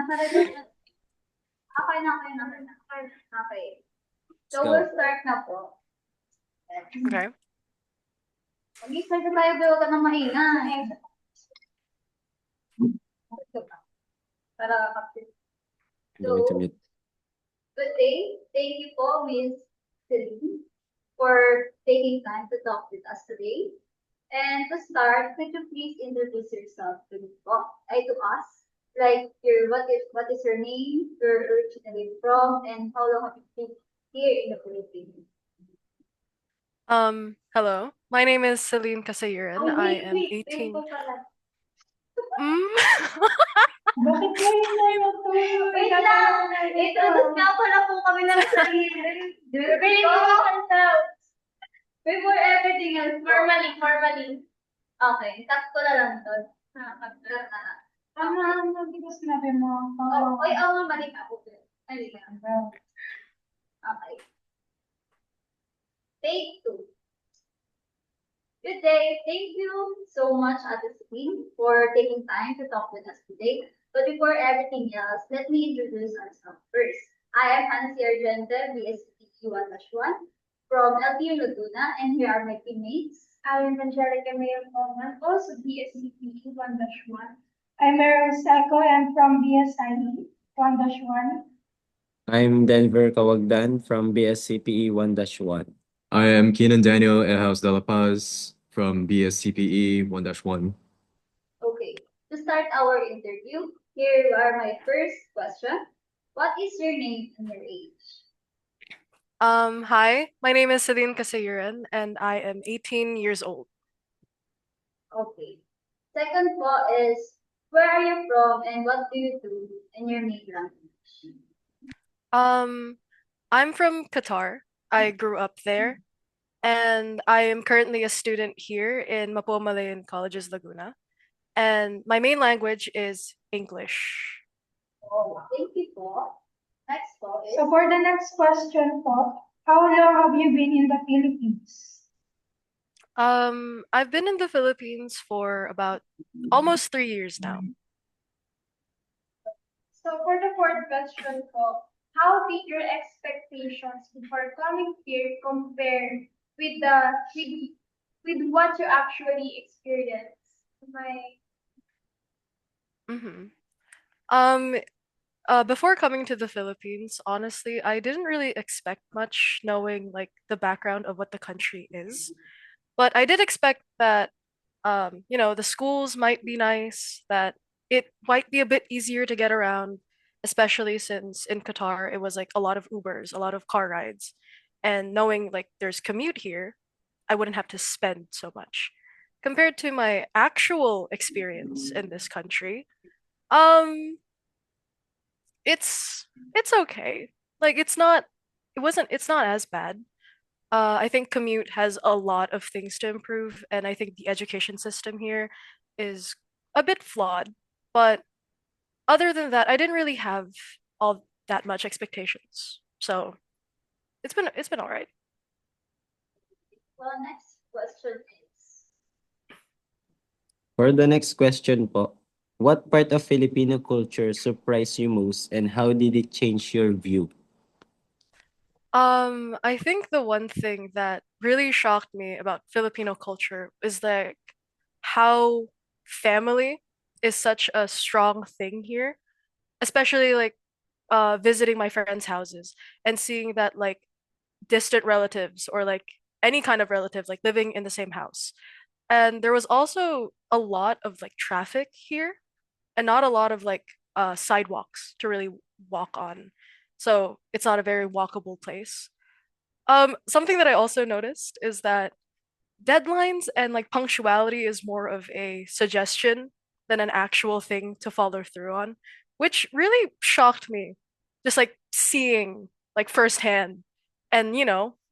Okay na, okay na, okay na. Okay. Let's So we'll go. start na po. Okay. Mag-start na tayo, pero huwag ka na maingay. Para kapit. I'm going to So, mute. good day. Thank you po, Miss Celine, for taking time to talk with us today. And to start, could you please introduce yourself to me po, to us? Like what is your name, where you're originally from, and how long have you been here in the Philippines? Hello. My name is Celine Kasayiran. Ay, I wait, am wait. Wait 18. po pala. Mm? Bakit ngayon na yun to? Wait lang! Introduce nga pala po kami ng sarili. Repeat ourselves. Before everything else, formally. Okay, sakto na lang to. Hindi ko sinabi mo. Oh, oy, oo, mali ako. Mali ka. Okay. Take two. Good day. Thank you so much, Ate Celine, for taking time to talk with us today. But before everything else, let me introduce ourselves first. I am Hansi Argente, BSCE 1-1 from LTU Laguna, and here are my teammates. I am Angelica Mayor Coleman, also BSCPE 1-1. I'm Meryl Seco and from BSIE 1-1. I'm Denver Kawagdan from BSCPE 1-1. I am Keenan Daniel Ehouse de la Paz from BSCPE 1-1. Okay, to start our interview, here are my first question. What is your name and your age? Hi. My name is Celine Kasayiran, and I am 18 years old. Okay. Second po is, where are you from and what do you do in your native language? I'm from Qatar. I grew up there, and I am currently a student here in Mapua Malayan Colleges Laguna. And my main language is English. Oh, thank you po. Next po is, So for the next question po, how long have you been in the Philippines? I've been in the Philippines for about almost 3 years now. So for the fourth question po, how did your expectations before coming here compare with with what you actually experienced? My Mm-hmm. Before coming to the Philippines, honestly, I didn't really expect much knowing like the background of what the country is. But I did expect that the schools might be nice, that it might be a bit easier to get around, especially since in Qatar it was like a lot of Ubers, a lot of car rides. And knowing like there's commute here, I wouldn't have to spend so much. Compared to my actual experience in this country, um, it's okay. Like it's not as bad. I think commute has a lot of things to improve, and I think the education system here is a bit flawed. But other than that, I didn't really have all that much expectations. So it's been all right. well, next question is, For the next question po, what part of Filipino culture surprised you most and how did it change your view? I think the one thing that really shocked me about Filipino culture is like how family is such a strong thing here, especially like visiting my friends' houses and seeing that like distant relatives or like any kind of relative like living in the same house. And there was also a lot of like traffic here and not a lot of like sidewalks to really walk on. So it's not a very walkable place. Something that I also noticed is that deadlines and like punctuality is more of a suggestion than an actual thing to follow through on, which really shocked me. Just like seeing like firsthand and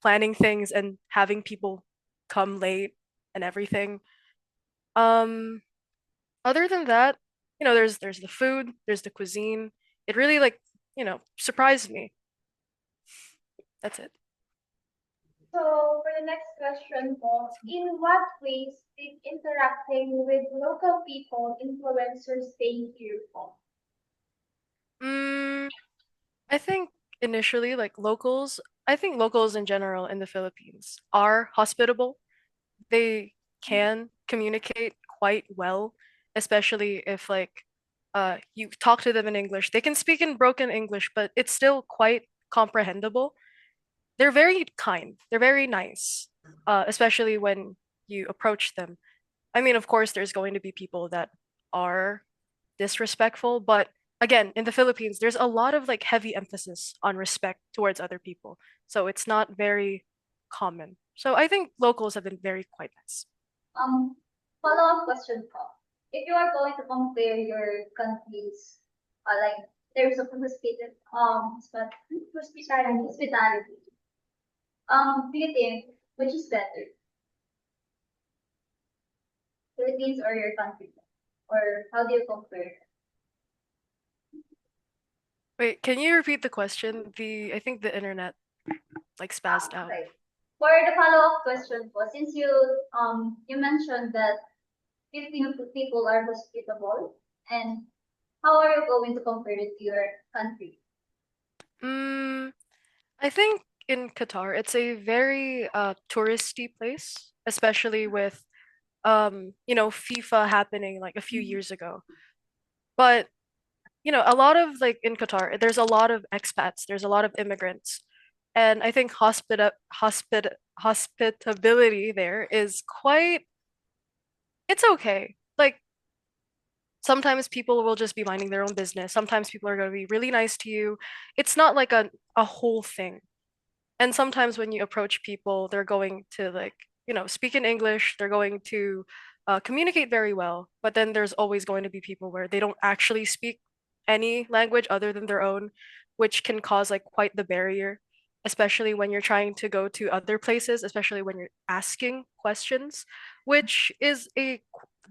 planning things and having people come late and everything. Um, Other than that, there's the food, there's the cuisine. It really like, surprised me. That's it. So for the next question po, in what ways did interacting with local people influence your staying here po? I think initially, like locals, I think locals in general in the Philippines are hospitable. They can communicate quite well, especially if like you talk to them in English. They can speak in broken English, but it's still quite comprehensible. They're very kind. They're very nice, especially when you approach them. I mean, of course, there's going to be people that are disrespectful, but again, in the Philippines, there's a lot of like heavy emphasis on respect towards other people. So it's not very common. So I think locals have been very quite nice. Um, Follow-up question po. If you are going to compare your countries, like terms of hospitality, do you think which is better, Philippines or your country, or how do you compare? Wait, can you repeat the question? I think the internet like spazzed out. Right. For the follow-up question po, since you mentioned that Filipino people are hospitable, and how are you going to compare it to your country? Mm, I think in Qatar, it's a very touristy place, especially with FIFA happening like a few years ago. But a lot of like in Qatar, there's a lot of expats, there's a lot of immigrants. And I think hospitability there is quite it's okay. Like sometimes people will just be minding their own business. Sometimes people are going to be really nice to you. It's not like a whole thing. And sometimes when you approach people, they're going to like, speak in English, they're going to communicate very well, but then there's always going to be people where they don't actually speak any language other than their own, which can cause like quite the barrier, especially when you're trying to go to other places, especially when you're asking questions, which is a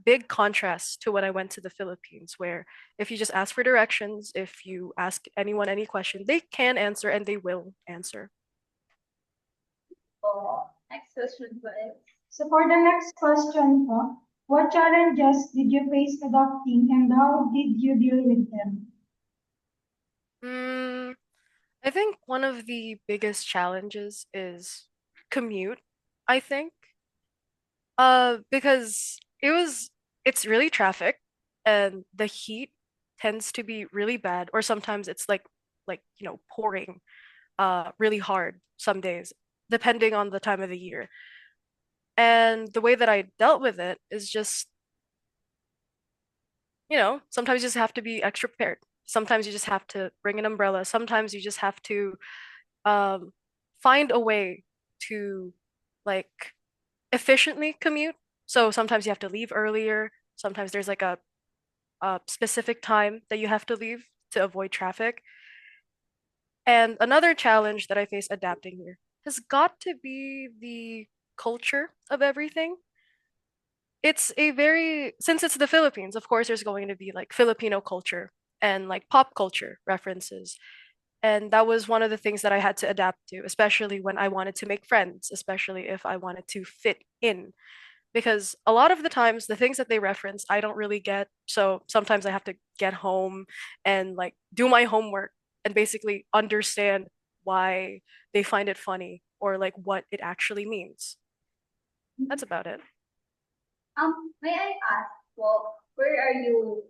big contrast to when I went to the Philippines, where if you just ask for directions, if you ask anyone any question, they can answer and they will answer. Next question po is, So for the next question po, what challenges did you face adopting and how did you deal with them? Mm, I think one of the biggest challenges is commute, I think. Because it's really traffic and the heat tends to be really bad, or sometimes it's like pouring really hard some days, depending on the time of the year. And the way that I dealt with it is just, sometimes you just have to be extra prepared. Sometimes you just have to bring an umbrella. Sometimes you just have to um, find a way to like efficiently commute. So sometimes you have to leave earlier. Sometimes there's like a specific time that you have to leave to avoid traffic. And another challenge that I face adapting here has got to be the culture of everything. Since it's the Philippines, of course, there's going to be like Filipino culture and like pop culture references. And that was one of the things that I had to adapt to, especially when I wanted to make friends, especially if I wanted to fit in. Because a lot of the times, the things that they reference, I don't really get. So sometimes I have to get home and like do my homework and basically understand why they find it funny or like what it actually means. That's about it. may I ask, well, where are you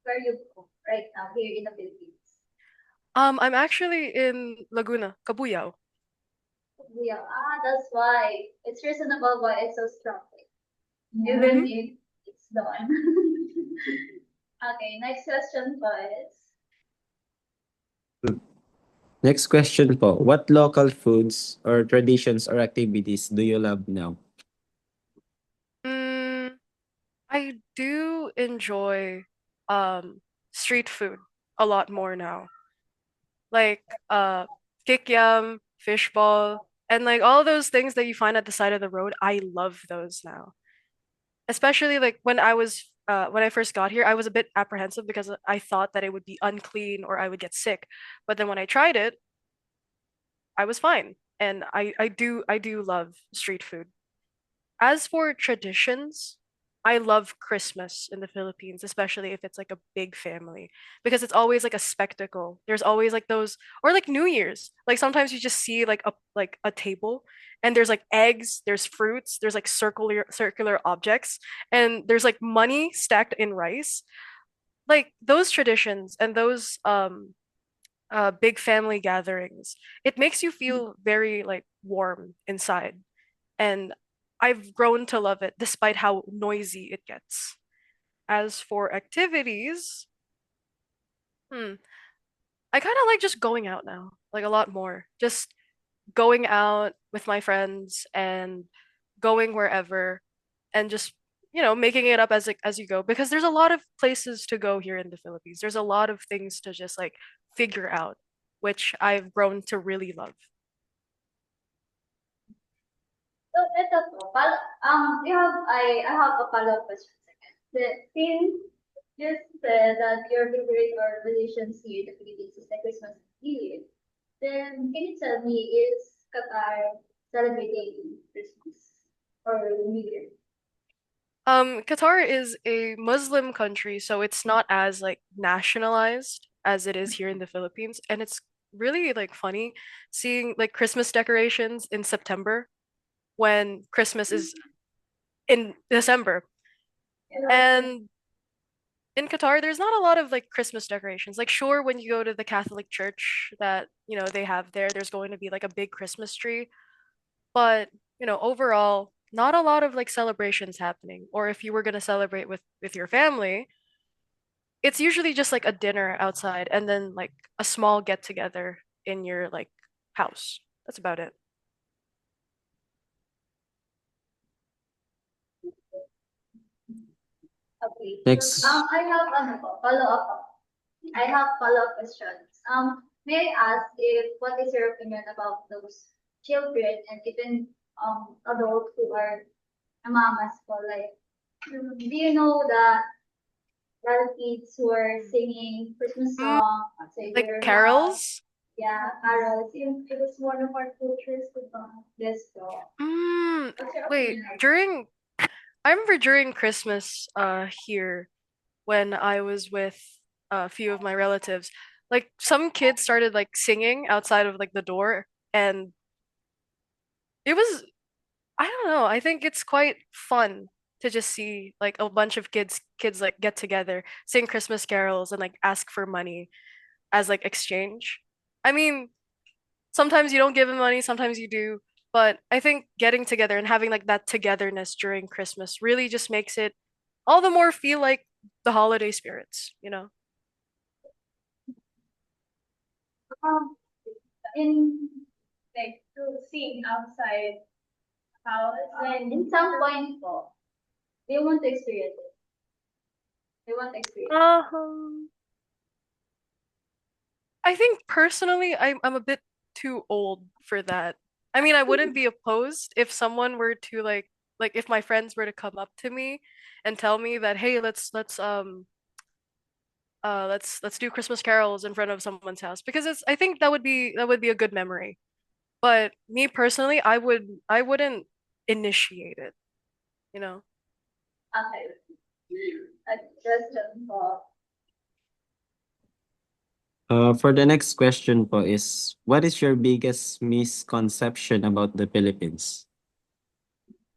right now here in the Philippines? I'm actually in Laguna, Cabuyao. Yeah, that's why it's reasonable why it's so strong, even Mhm. if it's done. Okay, next question is, Next question po. What local foods or traditions or activities do you love now? Mm, I do enjoy street food a lot more now. Like kikiam, fishball, and like all those things that you find at the side of the road. I love those now. Especially like when I first got here, I was a bit apprehensive because I thought that it would be unclean or I would get sick. But then when I tried it, I was fine. And I do love street food. As for traditions, I love Christmas in the Philippines, especially if it's like a big family, because it's always like a spectacle. There's always like those, or like New Year's. Like sometimes you just see like a table and there's like eggs, there's fruits, there's like circular objects, and there's like money stacked in rice. Like those traditions and those big family gatherings, it makes you feel very like warm inside. And I've grown to love it despite how noisy it gets. As for activities, hmm, I kind of like just going out now, like a lot more. Just going out with my friends and going wherever and just, making it up as you go because there's a lot of places to go here in the Philippines. There's a lot of things to just like figure out, which I've grown to really love. So ito po, I have a follow-up question second. Since you said that your favorite or traditions here in the Philippines is the Christmas period, then can you tell me, is Qatar celebrating Christmas or New Year? Qatar is a Muslim country, so it's not as like nationalized as it is here in the Philippines, and it's really like funny seeing like Christmas decorations in September when Christmas is in December. And in Qatar, there's not a lot of like Christmas decorations. Like, sure, when you go to the Catholic church that, they have there, there's going to be like a big Christmas tree. But, overall, not a lot of like celebrations happening. Or if you were going to celebrate with your family, it's usually just like a dinner outside and then like a small get together in your like house. That's about it. Okay. Next. I have follow-up. I have follow-up questions. May I ask if what is your opinion about those children and even adults who are mamas for like, do you know the little kids who are singing Christmas Mm, song outside like their house? carols? Yeah, carols. It is one of our cultures to This so. Mm, What's your wait, opinion? I remember during Christmas here when I was with a few of my relatives, like some kids started like singing outside of like the door and it was I don't know, I think it's quite fun to just see like a bunch of kids like get together, sing Christmas carols and like ask for money as like exchange. I mean, sometimes you don't give them money, sometimes you do, but I think getting together and having like that togetherness during Christmas really just makes it all the more feel like the holiday spirits. Um, in like to sing outside house and in some point po, they want to experience it. They want to experience. Um, I think personally, I'm a bit too old for that. I mean, I wouldn't be opposed if someone were to like if my friends were to come up to me and tell me that, hey, let's do Christmas carols in front of someone's house because it's I think that would be a good memory. But me personally, I wouldn't initiate it, you know. Okay. A question po. For the next question po is, what is your biggest misconception about the Philippines?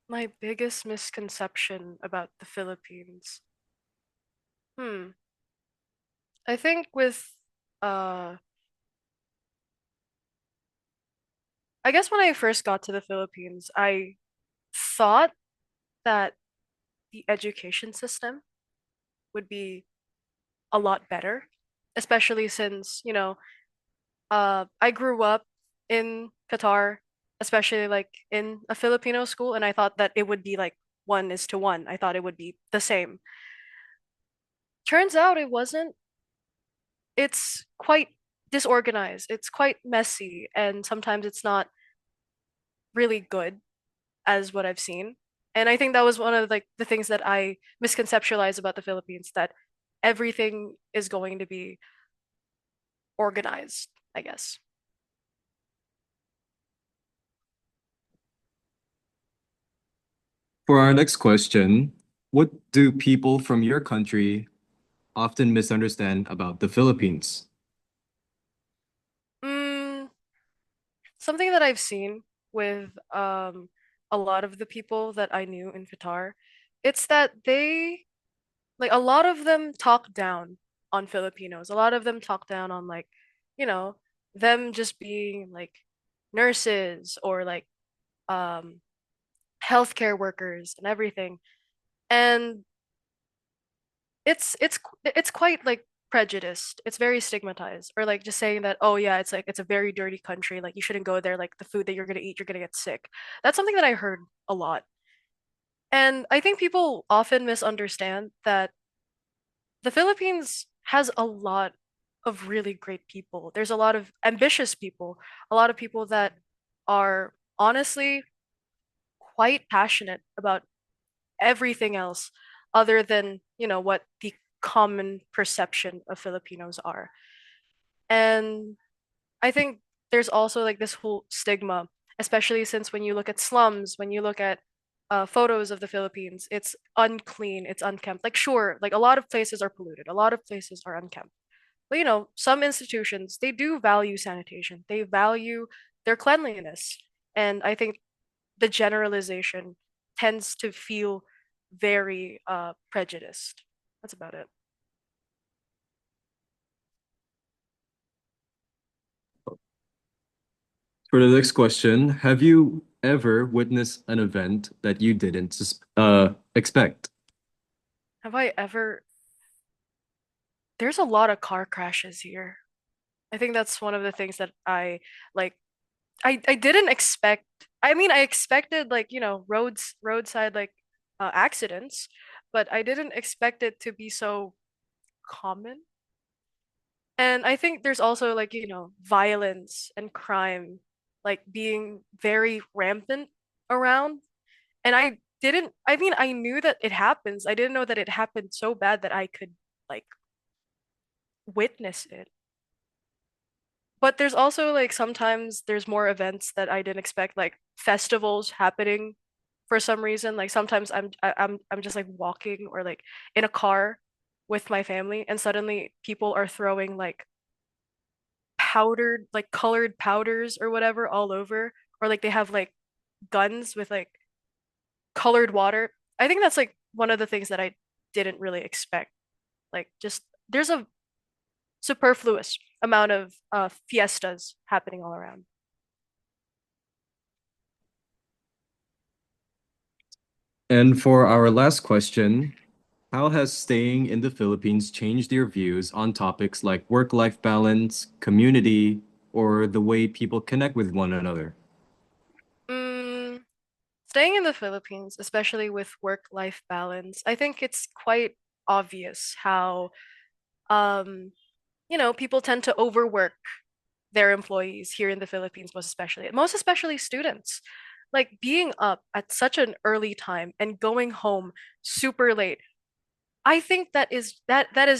My biggest misconception about the Philippines. Hmm. I think uh I guess when I first got to the Philippines, I thought that the education system would be a lot better, especially since, I grew up in Qatar, especially like in a Filipino school, and I thought that it would be like 1:1. I thought it would be the same. Turns out it wasn't. It's quite disorganized. It's quite messy, and sometimes it's not really good as what I've seen. And I think that was one of like the things that I misconceptualized about the Philippines, that everything is going to be organized, I guess. For our next question, What do people from your country often misunderstand about the Philippines? Mm, something that I've seen with a lot of the people that I knew in Qatar, it's that they like a lot of them talk down on Filipinos. A lot of them talk down on like, you know, them just being like nurses or like um healthcare workers and everything. And it's quite like prejudiced. It's very stigmatized. Or like just saying that, oh yeah, it's like it's a very dirty country. Like you shouldn't go there. Like the food that you're gonna eat, you're gonna get sick. That's something that I heard a lot. And I think people often misunderstand that the Philippines has a lot of really great people. There's a lot of ambitious people, a lot of people that are honestly quite passionate about everything else other than, what the common perception of Filipinos are. And I think there's also like this whole stigma, especially since when you look at slums, when you look at photos of the Philippines, it's unclean, it's unkempt. Like, sure, like a lot of places are polluted, a lot of places are unkempt. But some institutions, they do value sanitation, they value their cleanliness. And I think the generalization tends to feel very prejudiced. That's about it. For the next question, have you ever witnessed an event that you didn't expect? Have I ever? There's a lot of car crashes here. I think that's one of the things that I like. I didn't expect. I mean, I expected like, roadside like accidents, but I didn't expect it to be so common. And I think there's also like, violence and crime like being very rampant around. And I mean, I knew that it happens. I didn't know that it happened so bad that I could like witness it. But there's also like sometimes there's more events that I didn't expect, like festivals happening for some reason. Like sometimes I'm just like walking or like in a car with my family, and suddenly people are throwing like powdered, like colored powders or whatever all over, or like they have like guns with like colored water. I think that's like one of the things that I didn't really expect. Like just there's a superfluous amount of fiestas happening all around. And for our last question, how has staying in the Philippines changed your views on topics like work-life balance, community, or the way people connect with one another? Mm, staying in the Philippines, especially with work-life balance, I think it's quite obvious how people tend to overwork their employees here in the Philippines, most especially students. Like being up at such an early time and going home super late. I think that is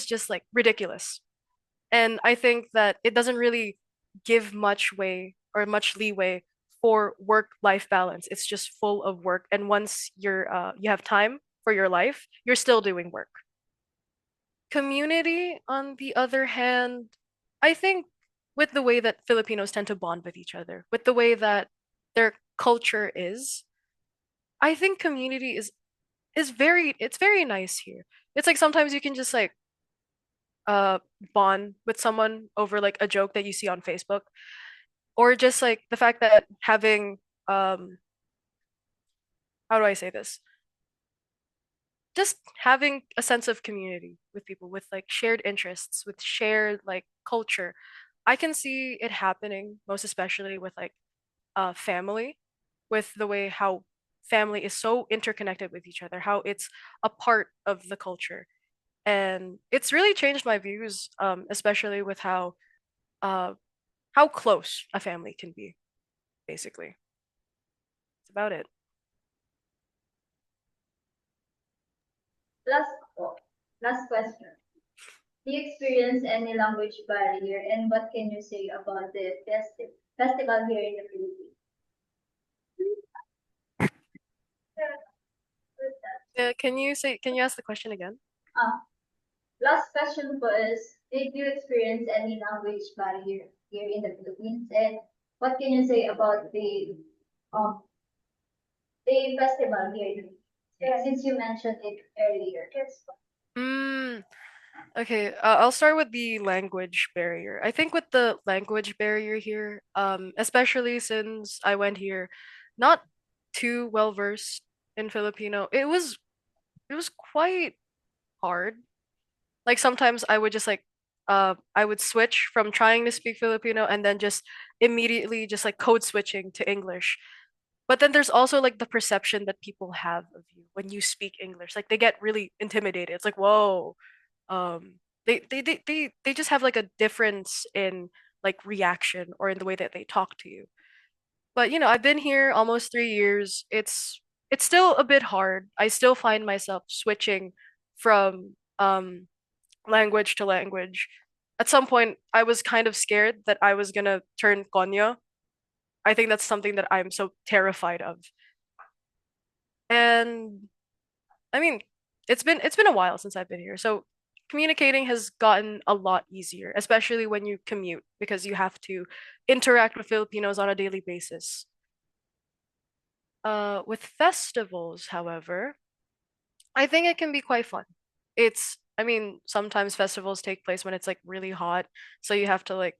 just like ridiculous. And I think that it doesn't really give much way or much leeway for work-life balance. It's just full of work. And once you have time for your life, you're still doing work. Community, on the other hand, I think with the way that Filipinos tend to bond with each other, with the way that their culture is, I think community is very nice here. It's like sometimes you can just like uh bond with someone over like a joke that you see on Facebook, or just like the fact that having how do I say this? Just having a sense of community with people with like shared interests, with shared like culture. I can see it happening most especially with like family, with the way how family is so interconnected with each other, how it's a part of the culture. And it's really changed my views, especially with uh, how close a family can be, basically. That's about it. Last, last question. Do you experience any language barrier, and what can you say about the festival here in the Philippines? Can you ask the question again? Last question was, did you experience any language barrier here in the Philippines? And what can you say about um the festival here? Since you mentioned it earlier. Yes. Mm, okay, I'll start with the language barrier. I think with the language barrier here, especially since I went here, not too well versed in Filipino, it was quite hard. Like sometimes I would just like I would switch from trying to speak Filipino and then just immediately just like code switching to English. But then there's also like the perception that people have of you when you speak English. Like they get really intimidated. It's like, whoa. They just have like a difference in like reaction or in the way that they talk to you. But I've been here almost 3 years. It's still a bit hard. I still find myself switching from language to language. At some point, I was kind of scared that I was gonna turn Konya. I think that's something that I'm so terrified of. And I mean, it's been a while since I've been here, so communicating has gotten a lot easier, especially when you commute because you have to interact with Filipinos on a daily basis. With festivals, however, I think it can be quite fun. I mean, sometimes festivals take place when it's like really hot, so you have to like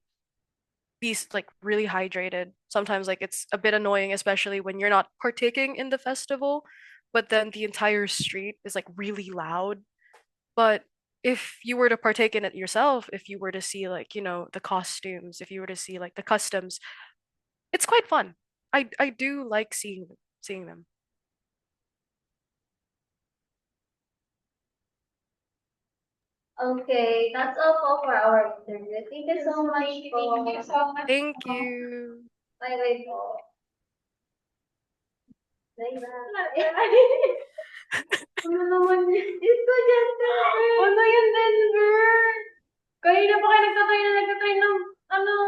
like really hydrated. Sometimes like it's a bit annoying, especially when you're not partaking in the festival, but then the entire street is like really loud. But if you were to partake in it yourself, if you were to see like, the costumes, if you were to see like the customs, it's quite fun. I do like seeing them. Okay, that's all for our interview. Thank you so much Thank you so much. Thank you. Bye bye po. Bye bye. Ano naman yun? It's so gentle. Ano yun?